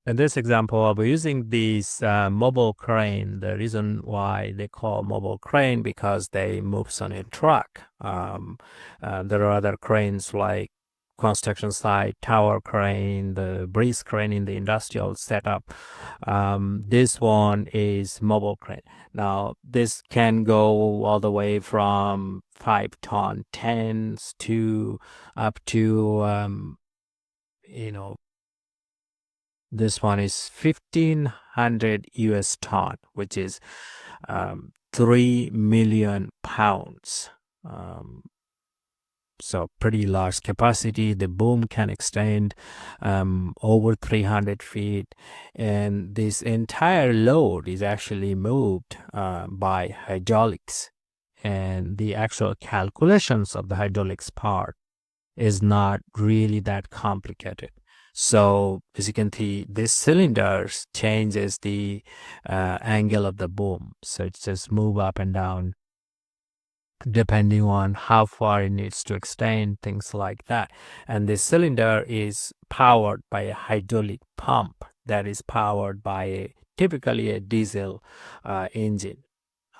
In this example, I'll be using this mobile crane. The reason why they call mobile crane because they moves on a truck. There are other cranes like construction site, tower crane, the breeze crane in the industrial setup. This one is mobile crane. Now, this can go all the way from 5-ton tens to up to this one is 1500 US ton, which is 3 million pounds. So pretty large capacity. The boom can extend over 300 feet, and this entire load is actually moved by hydraulics, and the actual calculations of the hydraulics part is not really that complicated. So as you can see, this cylinder changes the angle of the boom. So it just move up and down depending on how far it needs to extend, things like that. And this cylinder is powered by a hydraulic pump that is powered by typically a diesel engine.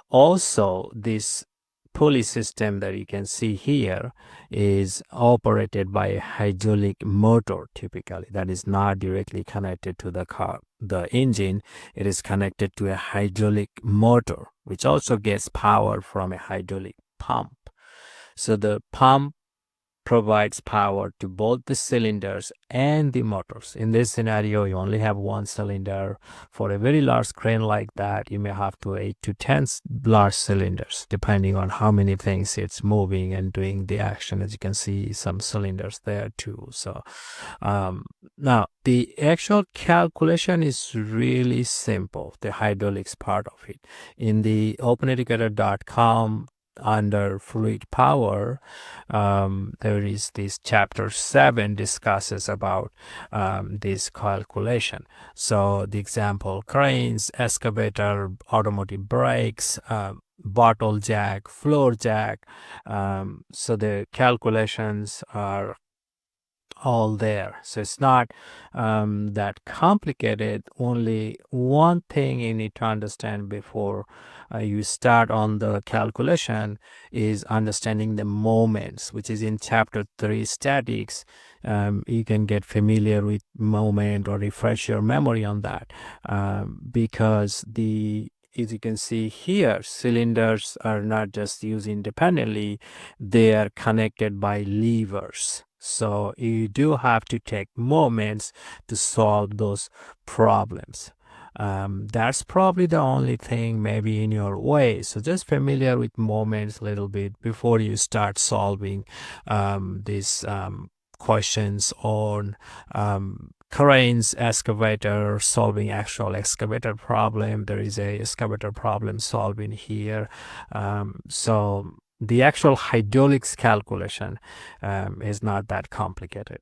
Also, this pulley system that you can see here is operated by a hydraulic motor, typically that is not directly connected to the engine. It is connected to a hydraulic motor, which also gets power from a hydraulic pump. So the pump provides power to both the cylinders and the motors. In this scenario, you only have one cylinder. For a very large crane like that, you may have 8 to 10 large cylinders, depending on how many things it's moving and doing the action. As you can see, some cylinders there too. So now the actual calculation is really simple, the hydraulics part of it. In the OpenEducator.com, under fluid power, there is this chapter 7 discusses about this calculation. So the example: cranes, excavator, automotive brakes, bottle jack, floor jack. So the calculations are all there. So it's not that complicated. Only one thing you need to understand before you start on the calculation is understanding the moments, which is in chapter 3, statics. You can get familiar with moment or refresh your memory on that, because as you can see here, cylinders are not just used independently, they are connected by levers. So you do have to take moments to solve those problems. That's probably the only thing maybe in your way. So just familiar with moments a little bit before you start solving these questions on cranes, excavator, solving actual excavator problem. There is a excavator problem solving here. So the actual hydraulics calculation is not that complicated.